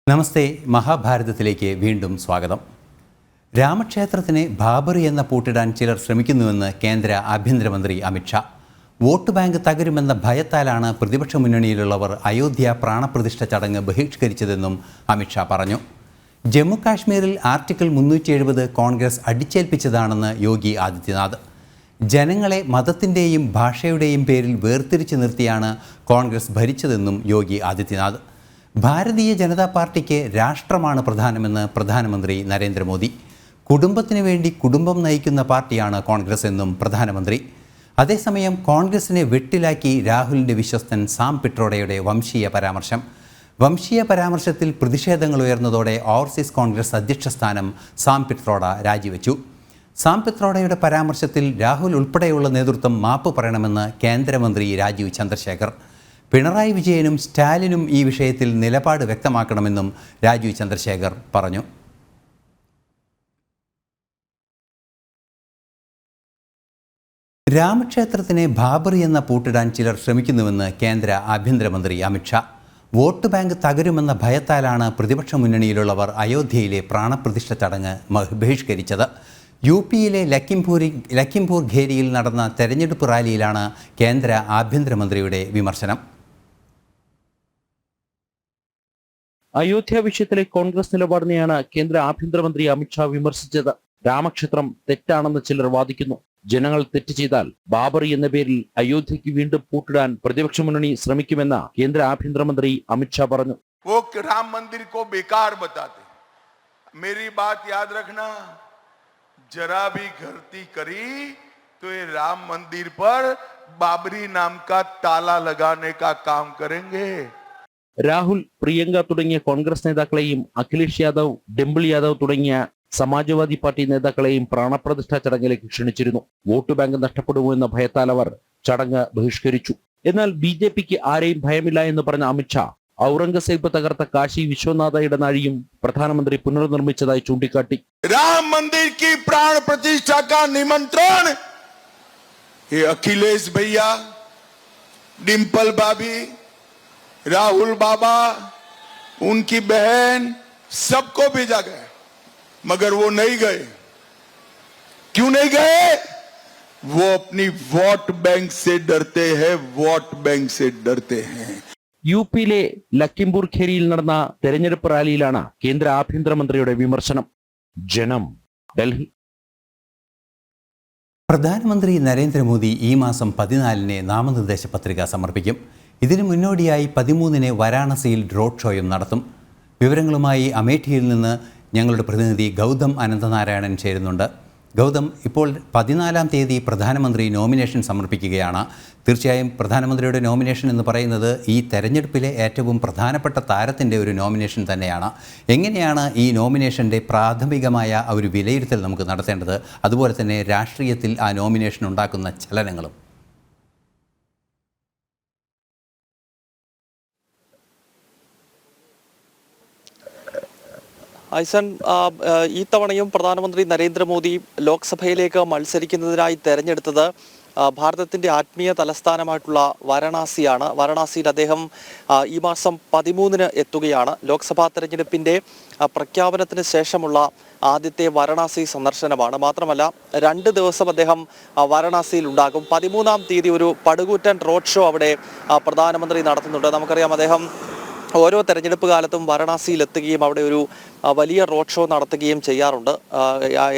നമസ്തേ. മഹാഭാരതത്തിലേക്ക് വീണ്ടും സ്വാഗതം. രാമക്ഷേത്രത്തിന് ബാബറി എന്ന പൂട്ടിടാൻ ചിലർ ശ്രമിക്കുന്നുവെന്ന് കേന്ദ്ര ആഭ്യന്തരമന്ത്രി അമിത്ഷാ. വോട്ട് ബാങ്ക് തകരുമെന്ന ഭയത്താലാണ് പ്രതിപക്ഷ മുന്നണിയിലുള്ളവർ അയോധ്യ പ്രാണപ്രതിഷ്ഠ ചടങ്ങ് ബഹിഷ്കരിച്ചതെന്നും അമിത്ഷാ പറഞ്ഞു. ജമ്മു കാശ്മീരിൽ ആർട്ടിക്കിൾ 370 കോൺഗ്രസ് അടിച്ചേൽപ്പിച്ചതാണെന്ന് യോഗി ആദിത്യനാഥ്. ജനങ്ങളെ മതത്തിൻ്റെയും ഭാഷയുടെയും പേരിൽ വേർതിരിച്ചു നിർത്തിയാണ് കോൺഗ്രസ് ഭരിച്ചതെന്നും യോഗി ആദിത്യനാഥ്. ഭാരതീയ ജനതാ പാർട്ടിക്ക് രാഷ്ട്രമാണ് പ്രധാനമെന്ന് പ്രധാനമന്ത്രി നരേന്ദ്രമോദി. കുടുംബത്തിനു വേണ്ടി കുടുംബം നയിക്കുന്ന പാർട്ടിയാണ് കോൺഗ്രസ് എന്നും പ്രധാനമന്ത്രി. അതേസമയം കോൺഗ്രസിനെ വെട്ടിലാക്കി രാഹുലിൻ്റെ വിശ്വസ്തൻ സാം പിട്രോഡയുടെ വംശീയ പരാമർശത്തിൽ പ്രതിഷേധങ്ങൾ ഉയർന്നതോടെ ഓവർസീസ് കോൺഗ്രസ് അധ്യക്ഷ സ്ഥാനം സാം പിട്രോഡ രാജിവെച്ചു. സാം പിട്രോഡയുടെ പരാമർശത്തിൽ രാഹുൽ ഉൾപ്പെടെയുള്ള നേതൃത്വം മാപ്പ് പറയണമെന്ന് കേന്ദ്രമന്ത്രി രാജീവ് ചന്ദ്രശേഖർ. പിണറായി വിജയനും സ്റ്റാലിനും ഈ വിഷയത്തിൽ നിലപാട് വ്യക്തമാക്കണമെന്നും രാജീവ് ചന്ദ്രശേഖർ പറഞ്ഞു. രാമക്ഷേത്രത്തിന് ബാബറി എന്ന പൂട്ടിടാൻ ചിലർ ശ്രമിക്കുന്നുവെന്ന് കേന്ദ്ര ആഭ്യന്തരമന്ത്രി അമിത്ഷാ. വോട്ട് ബാങ്ക് തകരുമെന്ന ഭയത്താലാണ് പ്രതിപക്ഷ മുന്നണിയിലുള്ളവർ അയോധ്യയിലെ പ്രാണപ്രതിഷ്ഠ ചടങ്ങ് ബഹിഷ്കരിച്ചത്. യുപിയിലെ ലഖിംപൂർ ഖേരിയിൽ നടന്ന തെരഞ്ഞെടുപ്പ് റാലിയിലാണ് കേന്ദ്ര ആഭ്യന്തരമന്ത്രിയുടെ വിമർശനം. അയോധ്യ വിഷയത്തിലെ കോൺഗ്രസ് നിലപാടിനെയാണ് കേന്ദ്ര ആഭ്യന്തരമന്ത്രി അമിത്ഷാ വിമർശിച്ചത്. രാമക്ഷേത്രം തെറ്റാണെന്ന് ചിലർ വാദിക്കുന്നു. ജനങ്ങൾ തെറ്റ് ചെയ്താൽ ബാബറി എന്ന പേരിൽ അയോധ്യയ്ക്ക് വീണ്ടും പൂട്ടിടാൻ പ്രതിപക്ഷ മുന്നണി ശ്രമിക്കുമെന്ന് കേന്ദ്ര ആഭ്യന്തരമന്ത്രി അമിത്ഷാ പറഞ്ഞു. രാം മന്ദിർ കോ ബേകാർ ബതാത്തെ മേരി ബാത് യാദ് രഖ്നാ जरा भी गलती करी तो ये राम मंदिर पर बाबरी नाम का ताला लगाने का काम करेंगे. രാഹുൽ, പ്രിയങ്ക തുടങ്ങിയ കോൺഗ്രസ് നേതാക്കളെയും അഖിലേഷ് യാദവ്, ഡിംപിൾ യാദവ് തുടങ്ങിയ സമാജ്വാദി പാർട്ടി നേതാക്കളെയും പ്രാണപ്രതിഷ്ഠാ ചടങ്ങിലേക്ക് ക്ഷണിച്ചിരുന്നു. വോട്ട് ബാങ്ക് നഷ്ടപ്പെടുമോ എന്ന ഭയത്താൽ അവർ ചടങ്ങ് ബഹിഷ്കരിച്ചു. എന്നാൽ BJPക്ക് ആരെയും ഭയമില്ല എന്ന് പറഞ്ഞ അമിത്ഷാ ഔറംഗസേബ് തകർത്ത കാശി വിശ്വനാഥ ഇടനാഴിയും പ്രധാനമന്ത്രി പുനർനിർമ്മിച്ചതായി ചൂണ്ടിക്കാട്ടി. राम मंदिर की प्राण प्रतिष्ठा का निमंत्रण ये अखिलेश भैया, डिम्पल भाभी, राहुल बाबा, उनकी बहन सबको भेजा गया, मगर वो नहीं गए. क्यों नहीं गए? वो अपनी वोट बैंक से डरते हैं, वोट बैंक से डरते हैं. യുപിയിലെ ലഖിംപൂർ ഖേരിയിൽ നടന്ന തെരഞ്ഞെടുപ്പ് റാലിയിലാണ് കേന്ദ്ര ആഭ്യന്തരമന്ത്രിയുടെ വിമർശനം. ജനം, ഡൽഹി. പ്രധാനമന്ത്രി നരേന്ദ്രമോദി ഈ മാസം 14-ന് നാമനിർദ്ദേശ പത്രിക സമർപ്പിക്കും. ഇതിനു മുന്നോടിയായി 13-ന് വാരാണസിയിൽ റോഡ് ഷോയും നടത്തും. വിവരങ്ങളുമായി അമേഠിയിൽ നിന്ന് ഞങ്ങളുടെ പ്രതിനിധി ഗൗതം അനന്തനാരായണൻ ചേരുന്നുണ്ട്. ഗൗതം, ഇപ്പോൾ 14-ാം തീയതി പ്രധാനമന്ത്രി നോമിനേഷൻ സമർപ്പിക്കുകയാണ്. തീർച്ചയായും പ്രധാനമന്ത്രിയുടെ നോമിനേഷൻ എന്ന് പറയുന്നത് ഈ തെരഞ്ഞെടുപ്പിലെ ഏറ്റവും പ്രധാനപ്പെട്ട താരത്തിൻ്റെ ഒരു നോമിനേഷൻ തന്നെയാണ്. എങ്ങനെയാണ് ഈ നോമിനേഷൻ്റെ പ്രാഥമികമായ ഒരു വിലയിരുത്തൽ നമുക്ക് നടത്തേണ്ടത്? അതുപോലെ തന്നെ രാഷ്ട്രീയത്തിൽ ആ നോമിനേഷൻ ഉണ്ടാക്കുന്ന ചലനങ്ങളും. ഐസൻ, ഈ തവണയും പ്രധാനമന്ത്രി നരേന്ദ്രമോദി ലോക്സഭയിലേക്ക് മത്സരിക്കുന്നതിനായി തെരഞ്ഞെടുത്തത് ഭാരതത്തിൻ്റെ ആത്മീയ തലസ്ഥാനമായിട്ടുള്ള വാരണാസിയാണ്. വാരണാസിയിൽ അദ്ദേഹം ഈ മാസം 13-ന് എത്തുകയാണ്. ലോക്സഭാ തെരഞ്ഞെടുപ്പിൻ്റെ പ്രഖ്യാപനത്തിന് ശേഷമുള്ള ആദ്യത്തെ വാരണാസി സന്ദർശനമാണ്. മാത്രമല്ല 2 ദിവസം അദ്ദേഹം വാരണാസിയിൽ ഉണ്ടാകും. 13-ാം തീയതി ഒരു പടുകൂറ്റൻ റോഡ് ഷോ അവിടെ പ്രധാനമന്ത്രി നടത്തുന്നുണ്ട്. നമുക്കറിയാം, അദ്ദേഹം ഓരോ തെരഞ്ഞെടുപ്പ് കാലത്തും വാരണാസിയിൽ എത്തുകയും അവിടെ ഒരു വലിയ റോഡ് ഷോ നടത്തുകയും ചെയ്യാറുണ്ട്.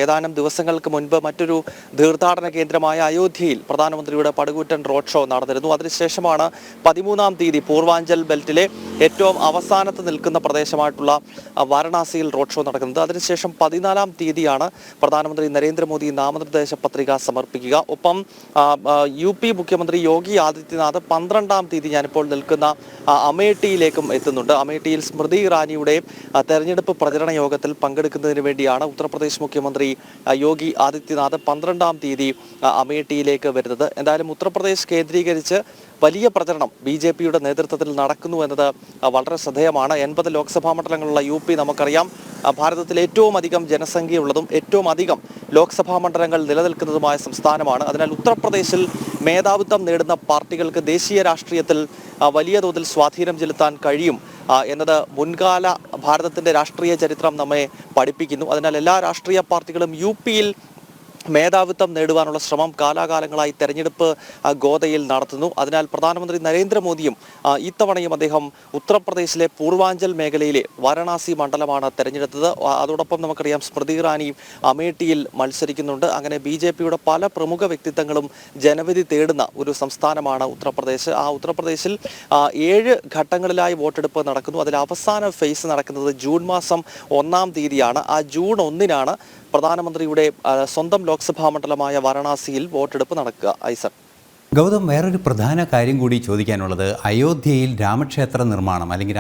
ഏതാനും ദിവസങ്ങൾക്ക് മുൻപ് മറ്റൊരു തീർത്ഥാടന കേന്ദ്രമായ അയോധ്യയിൽ പ്രധാനമന്ത്രിയുടെ പടുകൂറ്റൻ റോഡ് ഷോ നടന്നിരുന്നു. അതിനുശേഷമാണ് 13-ാം തീയതി പൂർവാഞ്ചൽ ബെൽറ്റിലെ ഏറ്റവും അവസാനത്ത് നിൽക്കുന്ന പ്രദേശമായിട്ടുള്ള വാരണാസിയിൽ റോഡ് ഷോ നടക്കുന്നത്. അതിനുശേഷം 14-ാം തീയതിയാണ് പ്രധാനമന്ത്രി നരേന്ദ്രമോദി നാമനിർദ്ദേശ പത്രിക സമർപ്പിക്കുക. ഒപ്പം UP മുഖ്യമന്ത്രി യോഗി ആദിത്യനാഥ് 12-ാം തീയതി ഞാനിപ്പോൾ നിൽക്കുന്ന അമേഠിയിലേക്കും എത്തുന്നുണ്ട്. അമേഠിയിൽ സ്മൃതി ഇറാനിയുടെ തെരഞ്ഞെടുപ്പ് പ്രചരണ യോഗത്തിൽ പങ്കെടുക്കുന്നതിന് വേണ്ടിയാണ് ഉത്തർപ്രദേശ് മുഖ്യമന്ത്രി യോഗി ആദിത്യനാഥ് 12-ാം തീയതി അമേഠിയിലേക്ക് വരുന്നത്. എന്തായാലും ഉത്തർപ്രദേശ് കേന്ദ്രീകരിച്ച് വലിയ പ്രചരണം BJPയുടെ നേതൃത്വത്തിൽ നടക്കുന്നു എന്നത് വളരെ ശ്രദ്ധേയമാണ്. 80 ലോക്സഭാ മണ്ഡലങ്ങളുള്ള UP നമുക്കറിയാം ഭാരതത്തിൽ ഏറ്റവും അധികം ജനസംഖ്യയുള്ളതും ഏറ്റവും അധികം ലോക്സഭാ മണ്ഡലങ്ങൾ നിലനിൽക്കുന്നതുമായ സംസ്ഥാനമാണ്. അതിനാൽ ഉത്തർപ്രദേശിൽ മേധാവിത്വം നേടുന്ന പാർട്ടികൾക്ക് ദേശീയ രാഷ്ട്രീയത്തിൽ വലിയ തോതിൽ സ്വാധീനം ചെലുത്താൻ കഴിയും എന്നത് മുൻകാല ഭാരതത്തിന്റെ രാഷ്ട്രീയ ചരിത്രം നമ്മെ പഠിപ്പിക്കുന്നു. അതിനാൽ എല്ലാ രാഷ്ട്രീയ പാർട്ടികളും യു.പിയിൽ മേധാവിത്വം നേടുവാനുള്ള ശ്രമം കാലാകാലങ്ങളായി തെരഞ്ഞെടുപ്പ് ഗോതയിൽ നടത്തുന്നു. അതിനാൽ പ്രധാനമന്ത്രി നരേന്ദ്രമോദിയും ഇത്തവണയും അദ്ദേഹം ഉത്തർപ്രദേശിലെ പൂർവാഞ്ചൽ മേഖലയിലെ വാരണാസി മണ്ഡലമാണ് തെരഞ്ഞെടുത്തത്. അതോടൊപ്പം നമുക്കറിയാം സ്മൃതി ഇറാനി അമേഠിയിൽ മത്സരിക്കുന്നുണ്ട്. അങ്ങനെ ബി.ജെ.പിയുടെ പല പ്രമുഖ വ്യക്തിത്വങ്ങളും ജനവിധി തേടുന്ന ഒരു സംസ്ഥാനമാണ് ഉത്തർപ്രദേശ്. ആ ഉത്തർപ്രദേശിൽ 7 ഘട്ടങ്ങളിലായി വോട്ടെടുപ്പ് നടക്കുന്നു. അതിൽ അവസാന ഫേസ് നടക്കുന്നത് ജൂൺ മാസം 1-ാം തീയതിയാണ്. ആ ജൂൺ 1-നാണ് പ്രധാനമന്ത്രിയുടെ സ്വന്തം ലോക്സഭാ മണ്ഡലമായ വാരണാസിയിൽ വോട്ടെടുപ്പ് നടക്കുക. ഐസർ ഗൗതം, വേറൊരു പ്രധാന കാര്യം കൂടി ചോദിക്കാനുള്ളത്, അയോധ്യയിൽ രാമക്ഷേത്ര നിർമ്മാണം അല്ലെങ്കിൽ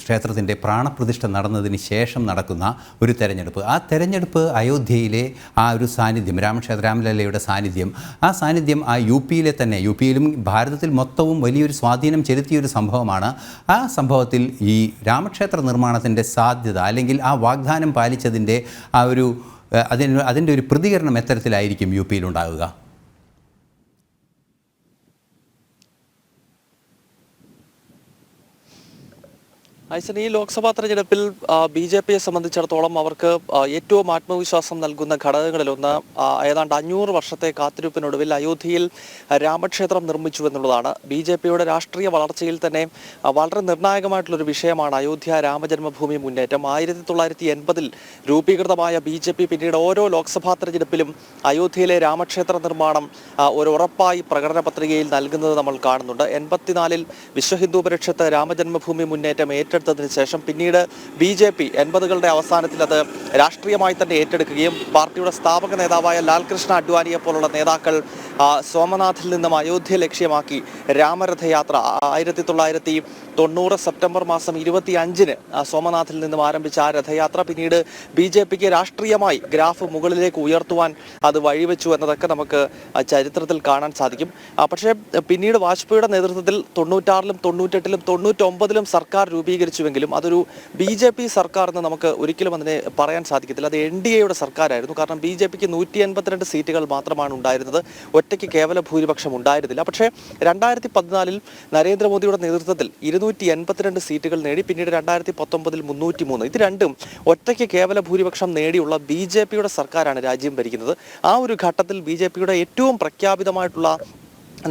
ക്ഷേത്രത്തിൻ്റെ പ്രാണപ്രതിഷ്ഠ നടന്നതിന് ശേഷം നടക്കുന്ന ഒരു തെരഞ്ഞെടുപ്പ്. ആ തെരഞ്ഞെടുപ്പ് അയോധ്യയിലെ ആ ഒരു സാന്നിധ്യം, രാമലല്ലയുടെ സാന്നിധ്യം, ആ സാന്നിധ്യം ആ യുപിയിലും ഭാരതത്തിൽ മൊത്തവും വലിയൊരു സ്വാധീനം ചെലുത്തിയൊരു സംഭവമാണ്. ആ സംഭവത്തിൽ ഈ രാമക്ഷേത്ര നിർമ്മാണത്തിൻ്റെ സാധ്യത അല്ലെങ്കിൽ ആ വാഗ്ദാനം പാലിച്ചതിൻ്റെ ആ ഒരു അതിൻ്റെ ഒരു പ്രതികരണം എത്തരത്തിലായിരിക്കും യുപിയിലുണ്ടാവുക? ഐസൻ, ഈ ലോക്സഭാ തെരഞ്ഞെടുപ്പിൽ ബി.ജെ.പിയെ സംബന്ധിച്ചിടത്തോളം അവർക്ക് ഏറ്റവും ആത്മവിശ്വാസം നൽകുന്ന ഘടകങ്ങളിലൊന്ന് ഏതാണ്ട് 500 വർഷത്തെ കാത്തിരിപ്പിനൊടുവിൽ അയോധ്യയിൽ രാമക്ഷേത്രം നിർമ്മിച്ചു എന്നുള്ളതാണ്. ബി.ജെ.പിയുടെ രാഷ്ട്രീയ വളർച്ചയിൽ തന്നെ വളരെ നിർണായകമായിട്ടുള്ളൊരു വിഷയമാണ് അയോധ്യ രാമജന്മഭൂമി മുന്നേറ്റം. 1980-ൽ രൂപീകൃതമായ ബി.ജെ.പി പിന്നീട് ഓരോ ലോക്സഭാ തെരഞ്ഞെടുപ്പിലും അയോധ്യയിലെ രാമക്ഷേത്ര നിർമ്മാണം ഒരു ഉറപ്പായി പ്രകടന പത്രികയിൽ നൽകുന്നത് നമ്മൾ കാണുന്നുണ്ട്. 84-ൽ വിശ്വ ഹിന്ദു പരിഷത്ത് രാമജന്മഭൂമി മുന്നേറ്റം ഏറ്റെടുത്തതിന് ശേഷം പിന്നീട് ബി.ജെ.പി 80കളുടെ അവസാനത്തിൽ അത് രാഷ്ട്രീയമായി തന്നെ ഏറ്റെടുക്കുകയും പാർട്ടിയുടെ സ്ഥാപക നേതാവായ ലാൽകൃഷ്ണ അഡ്വാനിയെ പോലുള്ള നേതാക്കൾ സോമനാഥിൽ നിന്നും അയോധ്യ ലക്ഷ്യമാക്കി രാമരഥയാത്ര 1990 സെപ്റ്റംബർ മാസം 25-ന് സോമനാഥിൽ നിന്നും ആരംഭിച്ച ആ രഥയാത്ര പിന്നീട് ബി.ജെ.പിക്ക് രാഷ്ട്രീയമായി ഗ്രാഫ് മുകളിലേക്ക് ഉയർത്തുവാൻ അത് വഴിവെച്ചു എന്നതൊക്കെ നമുക്ക് ചരിത്രത്തിൽ കാണാൻ സാധിക്കും. പക്ഷേ പിന്നീട് വാജ്പേയിയുടെ നേതൃത്വത്തിൽ 96-ലും 98-ലും 99-ലും സർക്കാർ രൂപീകരിച്ചുവെങ്കിലും അതൊരു ബി.ജെ.പി സർക്കാർ എന്ന് നമുക്ക് ഒരിക്കലും അതിനെ പറയാൻ സാധിക്കത്തില്ല. അത് NDAയുടെ സർക്കാരായിരുന്നു. കാരണം ബി.ജെ.പിക്ക് 182 സീറ്റുകൾ മാത്രമാണ് ഉണ്ടായിരുന്നത്. ഒറ്റയ്ക്ക് കേവല ഭൂരിപക്ഷം ഉണ്ടായിരുന്നില്ല. പക്ഷേ 2014-ൽ നരേന്ദ്രമോദിയുടെ നേതൃത്വത്തിൽ 282 സീറ്റുകൾ നേടി. പിന്നീട് 2019-ൽ 303. ഇത് രണ്ടും ഒറ്റയ്ക്ക് കേവല ഭൂരിപക്ഷം നേടിയുള്ള ബി.ജെ.പിയുടെ സർക്കാരാണ് രാജ്യം ഭരിക്കുന്നത്. ആ ഒരു ഘട്ടത്തിൽ ബി.ജെ.പിയുടെ ഏറ്റവും പ്രഖ്യാപിതമായിട്ടുള്ള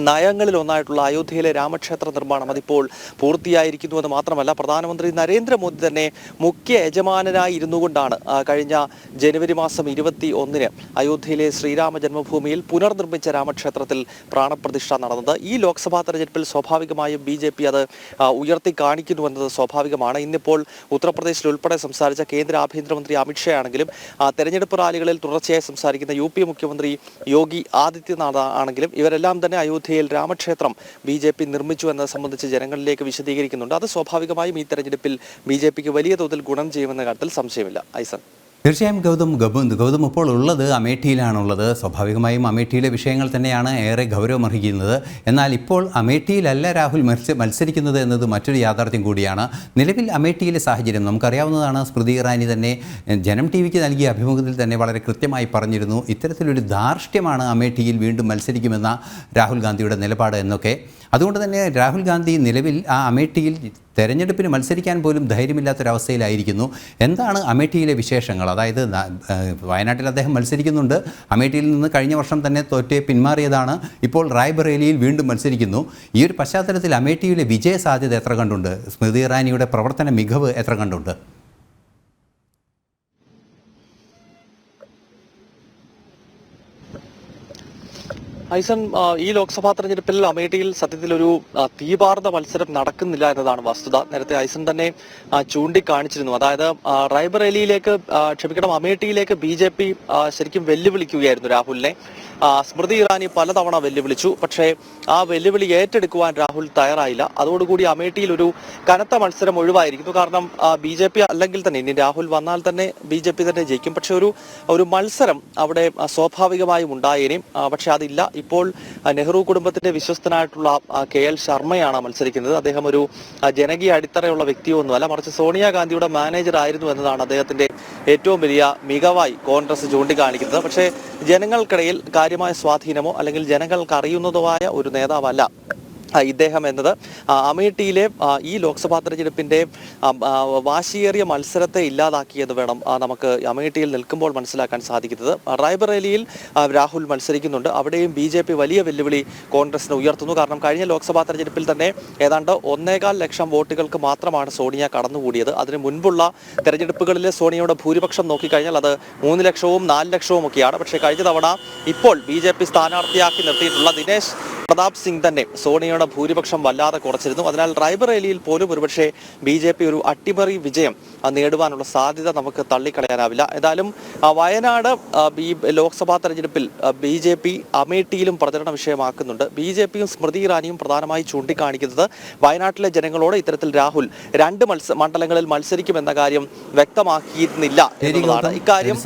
നയങ്ങളിലൊന്നായിട്ടുള്ള അയോധ്യയിലെ രാമക്ഷേത്ര നിർമ്മാണം അതിപ്പോൾ പൂർത്തിയായിരിക്കുന്നു എന്ന് മാത്രമല്ല, പ്രധാനമന്ത്രി നരേന്ദ്രമോദി തന്നെ മുഖ്യ യജമാനനായി ഇരുന്നു കൊണ്ടാണ് കഴിഞ്ഞ ജനുവരി മാസം 21-ന് അയോധ്യയിലെ ശ്രീരാമ ജന്മഭൂമിയിൽ പുനർനിർമ്മിച്ച രാമക്ഷേത്രത്തിൽ പ്രാണപ്രതിഷ്ഠ നടന്നത്. ഈ ലോക്സഭാ തെരഞ്ഞെടുപ്പിൽ സ്വാഭാവികമായും ബി.ജെ.പി അത് ഉയർത്തി കാണിക്കുന്നു എന്നത് സ്വാഭാവികമാണ്. ഇന്നിപ്പോൾ ഉത്തർപ്രദേശിൽ ഉൾപ്പെടെ സംസാരിച്ച കേന്ദ്ര ആഭ്യന്തരമന്ത്രി അമിത്ഷാ ആണെങ്കിലും തെരഞ്ഞെടുപ്പ് റാലികളിൽ തുടർച്ചയായി സംസാരിക്കുന്ന യു.പി മുഖ്യമന്ത്രി യോഗി ആദിത്യനാഥ് ആണെങ്കിലും ഇവരെല്ലാം തന്നെ അയോധ്യയിൽ രാമക്ഷേത്രം ബി.ജെ.പി നിർമ്മിച്ചു എന്നത് സംബന്ധിച്ച് ജനങ്ങളിലേക്ക് വിശദീകരിക്കുന്നുണ്ട്. അത് സ്വാഭാവികമായും ഈ തെരഞ്ഞെടുപ്പിൽ ബി.ജെ.പിക്ക് വലിയ തോതിൽ ഗുണം ചെയ്യുമെന്ന കാര്യത്തിൽ സംശയമില്ല. ഐസൻ. തീർച്ചയായും ഗൗതം ഇപ്പോൾ ഉള്ളത് അമേഠിയിലാണുള്ളത്. സ്വാഭാവികമായും അമേഠിയിലെ വിഷയങ്ങൾ തന്നെയാണ് ഏറെ ഗൗരവമർഹിക്കുന്നത്. എന്നാൽ ഇപ്പോൾ അമേഠിയിലല്ല രാഹുൽ മത്സരിക്കുന്നത് എന്നത് മറ്റൊരു യാഥാർത്ഥ്യം കൂടിയാണ്. നിലവിൽ അമേഠിയിലെ സാഹചര്യം നമുക്കറിയാവുന്നതാണ്. സ്മൃതി ഇറാനി തന്നെ ജനം ടി.വിക്ക് നൽകിയ അഭിമുഖത്തിൽ തന്നെ വളരെ കൃത്യമായി പറഞ്ഞിരുന്നു, ഇത്തരത്തിലൊരു ധാർഷ്ട്യമാണ് അമേഠിയിൽ വീണ്ടും മത്സരിക്കുമെന്ന രാഹുൽ ഗാന്ധിയുടെ നിലപാട് എന്നൊക്കെ. അതുകൊണ്ട് തന്നെ രാഹുൽ ഗാന്ധി നിലവിൽ ആ അമേഠിയിൽ തെരഞ്ഞെടുപ്പിന് മത്സരിക്കാൻ പോലും ധൈര്യമില്ലാത്തൊരവസ്ഥയിലായിരിക്കുന്നു. എന്താണ് അമേഠിയിലെ വിശേഷങ്ങൾ? അതായത് വയനാട്ടിൽ അദ്ദേഹം മത്സരിക്കുന്നുണ്ട്. അമേഠിയിൽ നിന്ന് കഴിഞ്ഞ വർഷം തന്നെ തോറ്റ് പിന്മാറിയതാണ്. ഇപ്പോൾ റായ്ബറേലിയിൽ വീണ്ടും മത്സരിക്കുന്നു. ഈ ഒരു പശ്ചാത്തലത്തിൽ അമേഠിയിലെ വിജയ സാധ്യത എത്ര കണ്ടുണ്ട്? സ്മൃതി ഇറാനിയുടെ പ്രവർത്തന മികവ് എത്ര കണ്ടുണ്ട്? ഐസൻ, ഈ ലോക്സഭാ തെരഞ്ഞെടുപ്പിൽ അമേഠിയിൽ സത്യത്തിൽ ഒരു തീപാർന്ന മത്സരം നടക്കുന്നില്ല എന്നതാണ് വസ്തുത. നേരത്തെ ഐസൻ തന്നെ ചൂണ്ടിക്കാണിച്ചിരുന്നു. അതായത് അമേഠിയിലേക്ക് ബി.ജെ.പി ശരിക്കും വെല്ലുവിളിക്കുകയായിരുന്നു രാഹുലിനെ. സ്മൃതി ഇറാനി പലതവണ വെല്ലുവിളിച്ചു. പക്ഷേ ആ വെല്ലുവിളി ഏറ്റെടുക്കുവാൻ രാഹുൽ തയ്യാറായില്ല. അതോടുകൂടി അമേഠിയിൽ ഒരു കനത്ത മത്സരം ഒഴിവായിരിക്കുന്നു. കാരണം ബി.ജെ.പി അല്ലെങ്കിൽ തന്നെ ഇനി രാഹുൽ വന്നാൽ തന്നെ ബി.ജെ.പി തന്നെ ജയിക്കും. പക്ഷെ ഒരു മത്സരം അവിടെ സ്വാഭാവികമായും ഉണ്ടായേനെയും. പക്ഷെ അതില്ല. ഇപ്പോൾ നെഹ്റു കുടുംബത്തിന്റെ വിശ്വസ്തനായിട്ടുള്ള KL ശർമ്മയാണ് മത്സരിക്കുന്നത്. അദ്ദേഹം ഒരു ജനകീയ അടിത്തറയുള്ള വ്യക്തിയൊന്നുമല്ല, മറിച്ച് സോണിയാഗാന്ധിയുടെ മാനേജർ ആയിരുന്നു എന്നതാണ് അദ്ദേഹത്തിന്റെ ഏറ്റവും വലിയ മികവായി കോൺഗ്രസ് ചൂണ്ടിക്കാണിക്കുന്നത്. പക്ഷേ ജനങ്ങൾക്കിടയിൽ കാര്യമായ സ്വാധീനമോ അല്ലെങ്കിൽ ജനങ്ങൾക്ക് അറിയുന്നതോ ആയ ഒരു നേതാവല്ല ഇദ്ദേഹം എന്നത് അമേഠിയിലെ ഈ ലോക്സഭാ തെരഞ്ഞെടുപ്പിൻ്റെ വാശിയേറിയ മത്സരത്തെ ഇല്ലാതാക്കിയെന്ന് വേണം നമുക്ക് അമേഠിയിൽ നിൽക്കുമ്പോൾ മനസ്സിലാക്കാൻ സാധിക്കുന്നത്. റായ്ബറേലിയിൽ രാഹുൽ മത്സരിക്കുന്നുണ്ട്. അവിടെയും BJP വലിയ വെല്ലുവിളി കോൺഗ്രസിന് ഉയർത്തുന്നു. കാരണം കഴിഞ്ഞ ലോക്സഭാ തെരഞ്ഞെടുപ്പിൽ തന്നെ ഏതാണ്ട് 1.25 ലക്ഷം വോട്ടുകൾക്ക് മാത്രമാണ് സോണിയ കടന്നുകൂടിയത്. അതിന് മുൻപുള്ള തെരഞ്ഞെടുപ്പുകളിലെ സോണിയയുടെ ഭൂരിപക്ഷം നോക്കിക്കഴിഞ്ഞാൽ അത് 3 ലക്ഷവും 4 ലക്ഷവും ഒക്കെയാണ്. പക്ഷേ കഴിഞ്ഞ തവണ ഇപ്പോൾ BJP സ്ഥാനാർത്ഥിയാക്കി നിർത്തിയിട്ടുള്ള ദിനേശ് പ്രതാപ് സിംഗ് തന്നെ സോണിയയുടെ ഭൂരിപക്ഷം വല്ലാതെ കുറച്ചിരുന്നു. അതിനാൽ റായ്ബറേലിയിൽ പോലും ഒരുപക്ഷെ BJP ഒരു അട്ടിമറി വിജയം നേടുവാനുള്ള സാധ്യത നമുക്ക് തള്ളിക്കളയാനാവില്ല. ഏതായാലും വയനാട് ഈ ലോക്സഭാ തെരഞ്ഞെടുപ്പിൽ BJP അമേഠിയിലും പ്രചരണ വിഷയമാക്കുന്നുണ്ട്. BJPയും സ്മൃതി ഇറാനിയും പ്രധാനമായി ചൂണ്ടിക്കാണിക്കുന്നത് വയനാട്ടിലെ ജനങ്ങളോട് ഇത്തരത്തിൽ രാഹുൽ 2 മണ്ഡലങ്ങളിൽ മത്സരിക്കുമെന്ന കാര്യം വ്യക്തമാക്കിയിരുന്നില്ല എന്നുള്ളതാണ്. ഇക്കാര്യം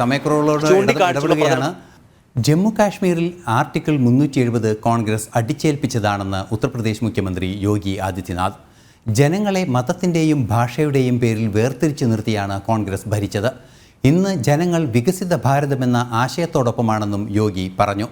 ചൂണ്ടിക്കാണിച്ചുള്ള ജമ്മു കാശ്മീരിൽ ആർട്ടിക്കിൾ 370 കോൺഗ്രസ് അടിച്ചേൽപ്പിച്ചതാണെന്ന് ഉത്തർപ്രദേശ് മുഖ്യമന്ത്രി യോഗി ആദിത്യനാഥ്. ജനങ്ങളെ മതത്തിൻ്റെയും ഭാഷയുടെയും പേരിൽ വേർതിരിച്ചു നിർത്തിയാണ് കോൺഗ്രസ് ഭരിച്ചത്. ഇന്ന് ജനങ്ങൾ വികസിത ഭാരതമെന്ന ആശയത്തോടൊപ്പമാണെന്നും യോഗി പറഞ്ഞു.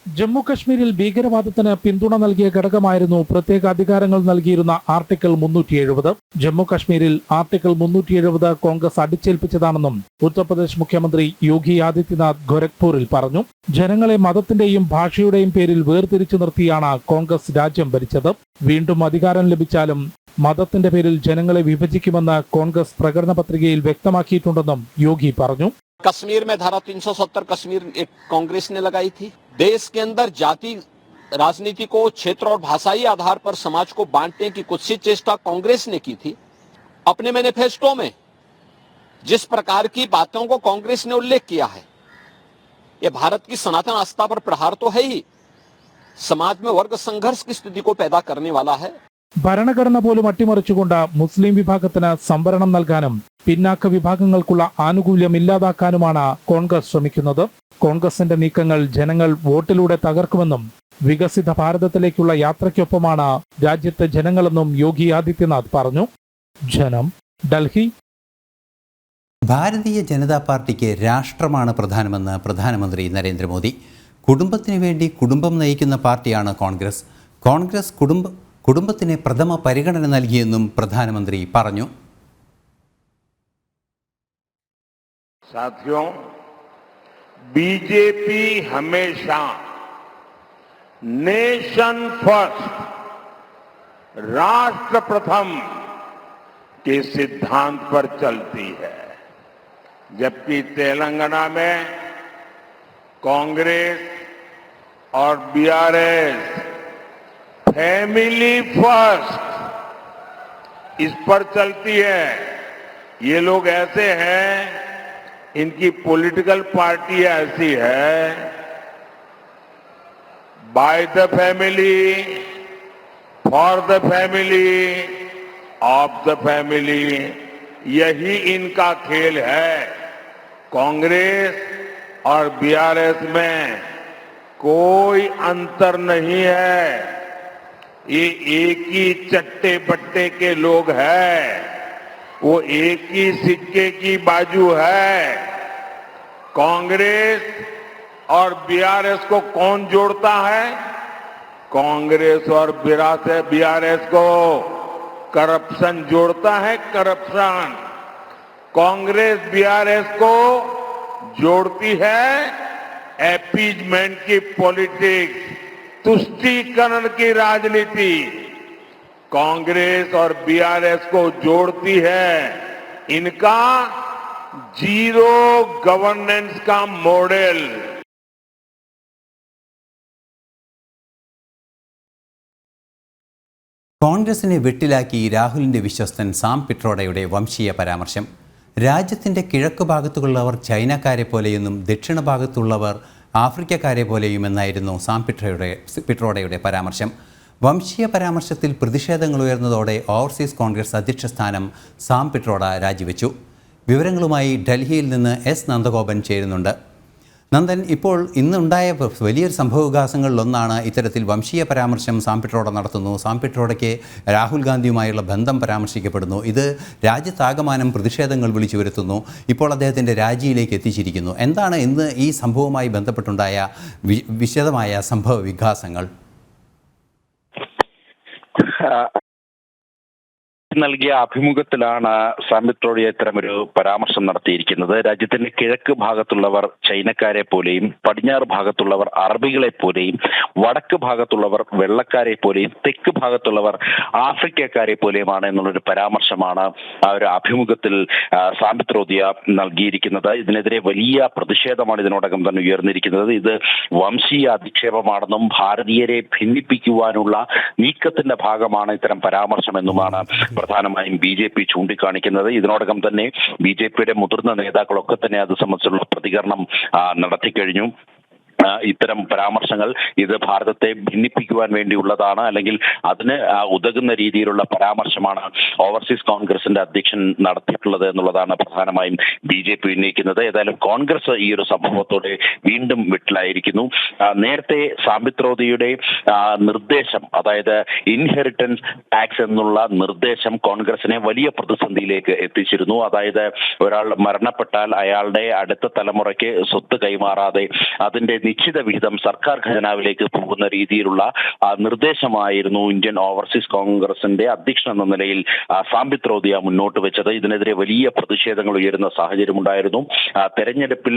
ജമ്മു കശ്മീരിൽ ഭീകരവാദത്തിന് പിന്തുണ നൽകിയ ഘടകമായിരുന്നു പ്രത്യേക അധികാരങ്ങൾ നൽകിയിരുന്ന ആർട്ടിക്കിൾ 370. ജമ്മു കശ്മീരിൽ ആർട്ടിക്കിൾ 370 കോൺഗ്രസ് അടിച്ചേൽപ്പിച്ചതാണെന്നും ഉത്തർപ്രദേശ് മുഖ്യമന്ത്രി യോഗി ആദിത്യനാഥ് ഗോരഖ്പൂരിൽ പറഞ്ഞു. ജനങ്ങളെ മതത്തിന്റെയും ഭാഷയുടെയും പേരിൽ വേർതിരിച്ചു നിർത്തിയാണ് കോൺഗ്രസ് രാജ്യം ഭരിച്ചത്. വീണ്ടും അധികാരം ലഭിച്ചാലും മതത്തിന്റെ പേരിൽ ജനങ്ങളെ വിഭജിക്കുമെന്ന് കോൺഗ്രസ് പ്രകടന പത്രികയിൽ വ്യക്തമാക്കിയിട്ടുണ്ടെന്നും യോഗി പറഞ്ഞു. कश्मीर में धारा 370 कश्मीर एक कांग्रेस ने लगाई थी. देश के अंदर जाति राजनीति को क्षेत्र और भाषाई आधार पर समाज को बांटने की कुत्सित चेष्टा कांग्रेस ने की थी. अपने मैनिफेस्टो में जिस प्रकार की बातों को कांग्रेस ने उल्लेख किया है, ये भारत की सनातन आस्था पर प्रहार तो है ही, समाज में वर्ग संघर्ष की स्थिति को पैदा करने वाला है. ഭരണഘടന പോലും അട്ടിമറിച്ചുകൊണ്ട് മുസ്ലിം വിഭാഗത്തിന് സംവരണം നൽകാനും പിന്നാക്ക വിഭാഗങ്ങൾക്കുള്ള ആനുകൂല്യം ഇല്ലാതാക്കാനുമാണ് കോൺഗ്രസ് ശ്രമിക്കുന്നത്. കോൺഗ്രസിന്റെ നീക്കങ്ങൾ ജനങ്ങൾ വോട്ടിലൂടെ തകർക്കുമെന്നും വികസിത ഭാരതത്തിലേക്കുള്ള യാത്രയ്ക്കൊപ്പമാണ് രാജ്യത്തെ ജനങ്ങളെന്നും യോഗി ആദിത്യനാഥ് പറഞ്ഞു. ജനം, ഡൽഹി. ഭാരതീയ ജനതാ പാർട്ടിക്ക് രാഷ്ട്രമാണ് പ്രധാനമെന്ന് പ്രധാനമന്ത്രി നരേന്ദ്രമോദി. കുടുംബത്തിനു വേണ്ടി കുടുംബം നയിക്കുന്ന പാർട്ടിയാണ് കോൺഗ്രസ്. കോൺഗ്രസ് കുടുംബത്തിന് പ്രഥമ പരിഗണന നൽകിയെന്നും പ്രധാനമന്ത്രി പറഞ്ഞു. साथियों, बीजेपी हमेशा नेशन फर्स्ट, राष्ट्र प्रथम के सिद्धांत पर चलती है. जबकि तेलंगाना में कांग्रेस और BRS फैमिली फर्स्ट इस पर चलती है. ये लोग ऐसे हैं, इनकी पॉलिटिकल पार्टी ऐसी है, by the family, for the family, of the family, यही इनका खेल है. कांग्रेस और BRS में कोई अंतर नहीं है. ये एक ही चट्टे पट्टे के लोग हैं, वो एक ही सिक्के की बाजू है. कांग्रेस और BRS को कौन जोड़ता है? कांग्रेस और BRS को करप्शन जोड़ता है. करप्शन. कांग्रेस BRS को जोड़ती है अपीजमेंट की पॉलिटिक्स, तुष्टीकरण की राजनीति. कांग्रेस और BRS को जोड़ती है इनका जीरो गवर्नेंस का मॉडल. കോൺഗ്രസിനെ വെട്ടിലാക്കി രാഹുലിൻ്റെ വിശ്വസ്തൻ സാം പിട്രോഡയുടെ വംശീയ പരാമർശം. രാജ്യത്തിൻ്റെ കിഴക്ക് ഭാഗത്തുള്ളവർ ചൈനക്കാരെ പോലെയെന്നും ദക്ഷിണ ഭാഗത്തുള്ളവർ ആഫ്രിക്കക്കാരെ പോലെയുമെന്നായിരുന്നു സാം പിട്രോഡയുടെ പരാമർശം. വംശീയ പരാമർശത്തിൽ പ്രതിഷേധങ്ങൾ ഉയർന്നതോടെ ഓവർസീസ് കോൺഗ്രസ് അധ്യക്ഷ സ്ഥാനം സാം പിട്രോഡ രാജിവെച്ചു. വിവരങ്ങളുമായി ഡൽഹിയിൽ നിന്ന് S നന്ദഗോപൻ ചേരുന്നുണ്ട്. നന്ദൻ, ഇപ്പോൾ ഇന്നുണ്ടായ വലിയൊരു സംഭവവികാസങ്ങളിലൊന്നാണ് ഇത്തരത്തിൽ വംശീയ പരാമർശം സാം പിട്രോഡ നടത്തുന്നു. സാം പിട്രോഡയ്ക്ക് രാഹുൽ ഗാന്ധിയുമായുള്ള ബന്ധം പരാമർശിക്കപ്പെടുന്നു. ഇത് രാജ്യത്താകമാനം പ്രതിഷേധങ്ങൾ വിളിച്ചു വരുത്തുന്നു. ഇപ്പോൾ അദ്ദേഹത്തിൻ്റെ രാജിയിലേക്ക് എത്തിച്ചിരിക്കുന്നു. എന്താണ് ഇന്ന് ഈ സംഭവവുമായി ബന്ധപ്പെട്ടുണ്ടായ വിശദമായ സംഭവ വികാസങ്ങൾ? നൽകിയ അഭിമുഖത്തിലാണ് സാം പിട്രോഡ ഇത്തരമൊരു പരാമർശം നടത്തിയിരിക്കുന്നത്. രാജ്യത്തിന്റെ കിഴക്ക് ഭാഗത്തുള്ളവർ ചൈനക്കാരെ പോലെയും പടിഞ്ഞാറ് ഭാഗത്തുള്ളവർ അറബികളെ പോലെയും വടക്ക് ഭാഗത്തുള്ളവർ വെള്ളക്കാരെ പോലെയും തെക്ക് ഭാഗത്തുള്ളവർ ആഫ്രിക്കക്കാരെ പോലെയുമാണ് എന്നുള്ളൊരു പരാമർശമാണ് ആ ഒരു അഭിമുഖത്തിൽ സാം പിട്രോഡ നൽകിയിരിക്കുന്നത്. ഇതിനെതിരെ വലിയ പ്രതിഷേധമാണ് ഇതിനോടകം തന്നെ ഉയർന്നിരിക്കുന്നത്. ഇത് വംശീയ അധിക്ഷേപമാണെന്നും ഭാരതീയരെ ഭിന്നിപ്പിക്കുവാനുള്ള നീക്കത്തിന്റെ ഭാഗമാണ് ഇത്തരം പരാമർശമെന്നുമാണ് പ്രധാനമായും BJP ചൂണ്ടിക്കാണിക്കുന്നത്. ഇതിനോടകം തന്നെ BJPയുടെ മുതിർന്ന നേതാക്കളൊക്കെ തന്നെ അത് സംബന്ധിച്ചുള്ള പ്രതികരണം നടത്തിക്കഴിഞ്ഞു. ഇത്തരം പരാമർശങ്ങൾ ഇത് ഭാരതത്തെ ഭിന്നിപ്പിക്കുവാൻ വേണ്ടിയുള്ളതാണ്, അല്ലെങ്കിൽ അതിന് ഉതകുന്ന രീതിയിലുള്ള പരാമർശമാണ് ഓവർസീസ് കോൺഗ്രസിന്റെ അധ്യക്ഷൻ നടത്തിയിട്ടുള്ളത് എന്നുള്ളതാണ് പ്രധാനമായും BJP ഉന്നയിക്കുന്നത്. ഏതായാലും കോൺഗ്രസ് ഈ ഒരു സംഭവത്തോടെ വീണ്ടും വിട്ടിലായിരിക്കുന്നു. നേരത്തെ സാം പിട്രോഡയുടെ നിർദ്ദേശം, അതായത് ഇൻഹെറിറ്റൻസ് ടാക്സ് എന്നുള്ള നിർദ്ദേശം കോൺഗ്രസിനെ വലിയ പ്രതിസന്ധിയിലേക്ക് എത്തിച്ചിരുന്നു. അതായത് ഒരാൾ മരണപ്പെട്ടാൽ അയാളുടെ അടുത്ത തലമുറയ്ക്ക് സ്വത്ത് കൈമാറാതെ അതിന്റെ നിശ്ചിത വിഹിതം സർക്കാർ ഖജനാവിലേക്ക് പോകുന്ന രീതിയിലുള്ള നിർദ്ദേശമായിരുന്നു ഇന്ത്യൻ ഓവർസീസ് കോൺഗ്രസിന്റെ അധ്യക്ഷൻ എന്ന നിലയിൽ സാം പിട്രോഡ മുന്നോട്ട് വെച്ചത്. ഇതിനെതിരെ വലിയ പ്രതിഷേധങ്ങൾ ഉയരുന്ന സാഹചര്യമുണ്ടായിരുന്നു. തെരഞ്ഞെടുപ്പിൽ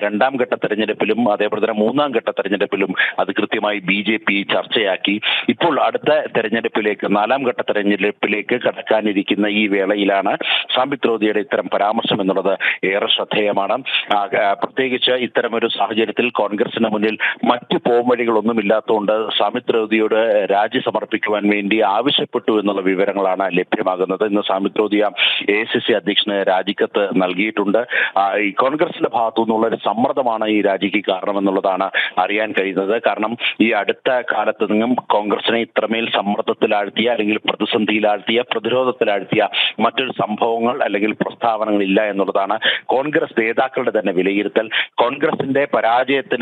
രണ്ടാം ഘട്ട തെരഞ്ഞെടുപ്പിലും അതേപോലെ തന്നെ മൂന്നാം ഘട്ട തെരഞ്ഞെടുപ്പിലും അത് കൃത്യമായി BJP ചർച്ചയാക്കി. ഇപ്പോൾ അടുത്ത തെരഞ്ഞെടുപ്പിലേക്ക്, നാലാം ഘട്ട തെരഞ്ഞെടുപ്പിലേക്ക് കടക്കാനിരിക്കുന്ന ഈ വേളയിലാണ് സാം പിട്രോഡയുടെ ഇത്തരം പരാമർശം എന്നുള്ളത് ഏറെ ശ്രദ്ധേയമാണ്. പ്രത്യേകിച്ച് ഇത്തരമൊരു സാഹചര്യത്തിൽ കോൺഗ്രസിന് മുന്നിൽ മറ്റു പോംവഴികളൊന്നും ഇല്ലാത്തതുകൊണ്ട് സാം പിട്രോഡയോട് രാജി സമർപ്പിക്കുവാൻ വേണ്ടി ആവശ്യപ്പെട്ടു എന്നുള്ള വിവരങ്ങളാണ് ലഭ്യമാകുന്നത്. ഇന്ന് സാം പിട്രോഡ AICC അധ്യക്ഷന് രാജിക്കത്ത് നൽകിയിട്ടുണ്ട്. ഈ കോൺഗ്രസിന്റെ ഭാഗത്തു നിന്നുള്ള ഒരു സമ്മർദ്ദമാണ് ഈ രാജിക്ക് കാരണമെന്നുള്ളതാണ് അറിയാൻ കഴിയുന്നത്. കാരണം ഈ അടുത്ത കാലത്ത് നിന്നും കോൺഗ്രസിനെ ഇത്രമേൽ സമ്മർദ്ദത്തിലാഴ്ത്തിയ, അല്ലെങ്കിൽ പ്രതിസന്ധിയിലാഴ്ത്തിയ, പ്രതിരോധത്തിലാഴ്ത്തിയ മറ്റൊരു സംഭവങ്ങൾ അല്ലെങ്കിൽ പ്രസ്താവനകൾ ഇല്ല എന്നുള്ളതാണ് കോൺഗ്രസ് നേതാക്കളുടെ തന്നെ വിലയിരുത്തൽ. കോൺഗ്രസിന്റെ പരാജയത്തിന്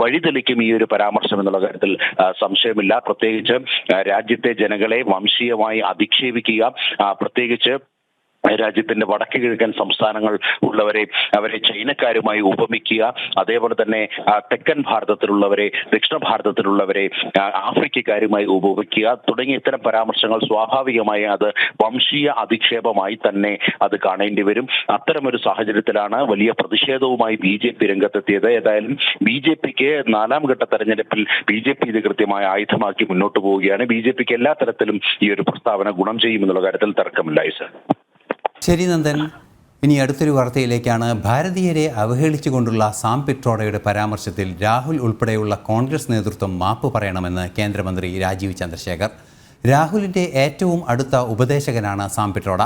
വഴിതെളിക്കും ഈ ഒരു പരാമർശം എന്നുള്ള കാര്യത്തിൽ സംശയമില്ല. പ്രത്യേകിച്ച് രാജ്യത്തെ ജനങ്ങളെ വംശീയമായി അധിക്ഷേപിക്കുക, പ്രത്യേകിച്ച് രാജ്യത്തിന്റെ വടക്ക് കിഴക്കൻ സംസ്ഥാനങ്ങൾ അവരെ ചൈനക്കാരുമായി ഉപമിക്കുക, അതേപോലെ തന്നെ തെക്കൻ ഭാരതത്തിലുള്ളവരെ, ദക്ഷിണ ഭാരതത്തിലുള്ളവരെ ആഫ്രിക്കക്കാരുമായി ഉപമിക്കുക തുടങ്ങിയ ഇത്തരം പരാമർശങ്ങൾ സ്വാഭാവികമായി അത് വംശീയ അധിക്ഷേപമായി തന്നെ അത് കാണേണ്ടി വരും. അത്തരമൊരു സാഹചര്യത്തിലാണ് വലിയ പ്രതിഷേധവുമായി BJP രംഗത്തെത്തിയത്. ഏതായാലും BJPക്ക് നാലാം ഘട്ട തെരഞ്ഞെടുപ്പിൽ BJP ഇത് കൃത്യമായ ആയുധമാക്കി മുന്നോട്ട് പോവുകയാണ്. BJPക്ക് എല്ലാ തരത്തിലും ഈ ഒരു പ്രസ്താവന ഗുണം ചെയ്യുമെന്നുള്ള കാര്യത്തിൽ തർക്കമില്ല. ശരി നന്ദൻ, ഇനി അടുത്തൊരു വാർത്തയിലേക്കാണ്. ഭാരതീയരെ അവഹേളിച്ചുകൊണ്ടുള്ള സാം പിട്രോഡയുടെ പരാമർശത്തിൽ രാഹുൽ ഉൾപ്പെടെയുള്ള കോൺഗ്രസ് നേതൃത്വം മാപ്പ് പറയണമെന്ന് കേന്ദ്രമന്ത്രി രാജീവ് ചന്ദ്രശേഖർ. രാഹുലിൻ്റെ ഏറ്റവും അടുത്ത ഉപദേശകനാണ് സാം പിട്രോഡ.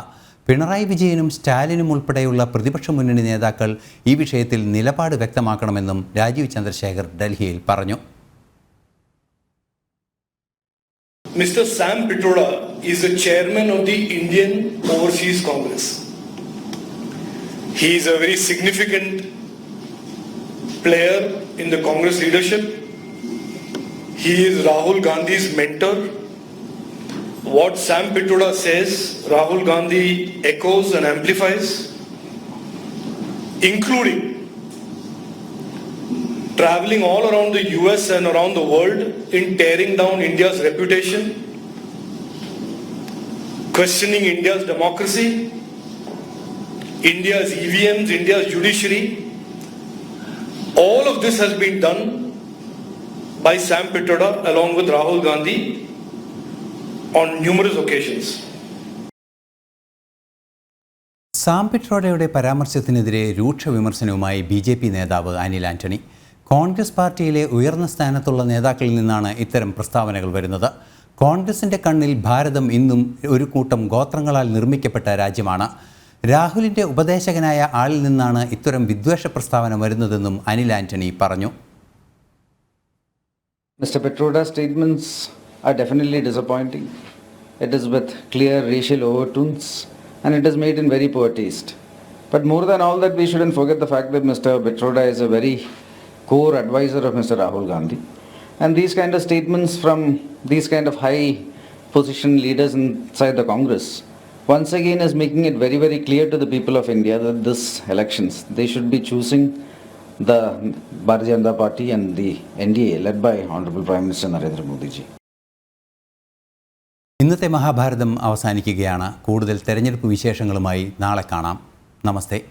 പിണറായി വിജയനും സ്റ്റാലിനും ഉൾപ്പെടെയുള്ള പ്രതിപക്ഷ മുന്നണി നേതാക്കൾ ഈ വിഷയത്തിൽ നിലപാട് വ്യക്തമാക്കണമെന്നും രാജീവ് ചന്ദ്രശേഖർ ഡൽഹിയിൽ പറഞ്ഞു. Mr. Sam Pitroda is the chairman of the Indian Overseas Congress. He is a very significant player in the Congress leadership. He is Rahul Gandhi's mentor. What Sam Pitroda says, Rahul Gandhi echoes and amplifies, including traveling all around the US and around the world in tearing down India's reputation, questioning India's democracy, India's EVMs, India's judiciary. All of this has been done by Sam Pitroda along with Rahul Gandhi on numerous occasions. Sam പിട്രോഡയുടെ പരാമർശത്തിനെതിരെ രൂക്ഷ വിമർശനവുമായി BJP നേതാവ് അനിൽ ആന്റണി. കോൺഗ്രസ് പാർട്ടിയിലെ ഉയർന്ന സ്ഥാനത്തുള്ള നേതാക്കളിൽ നിന്നാണ് ഇത്തരം പ്രസ്താവനകൾ വരുന്നത്. കോൺഗ്രസിൻ്റെ കണ്ണിൽ ഭാരതം ഇന്നും ഒരു കൂട്ടം ഗോത്രങ്ങളാൽ നിർമ്മിക്കപ്പെട്ട രാജ്യമാണ്. രാഹുലിൻ്റെ ഉപദേശകനായ ആളിൽ നിന്നാണ് ഇത്തരം വിദ്വേഷ പ്രസ്താവന വരുന്നതെന്നും അനിൽ ആന്റണി പറഞ്ഞു. Mr. Pitroda's statements are definitely disappointing. It is with clear racial overtones and it is made in very poor taste. But more than all that, we shouldn't forget the fact that Mr. Pitroda is a very core advisor of Mr. Rahul Gandhi. And these kind of statements from these kind of high position leaders inside the Congress once again is making it very, very clear to the people of India that this elections, they should be choosing the Bharatiya Janata Party and the NDA led by Honorable Prime Minister Narendra Modi ji. ഇന്നത്തെ മഹാഭാരതം അവസാനിക്കുകയാണ്. കൂടുതൽ തെരഞ്ഞെടുപ്പ് വിശേഷങ്ങളുമായി നാളെ കാണാം. നമസ്തേ.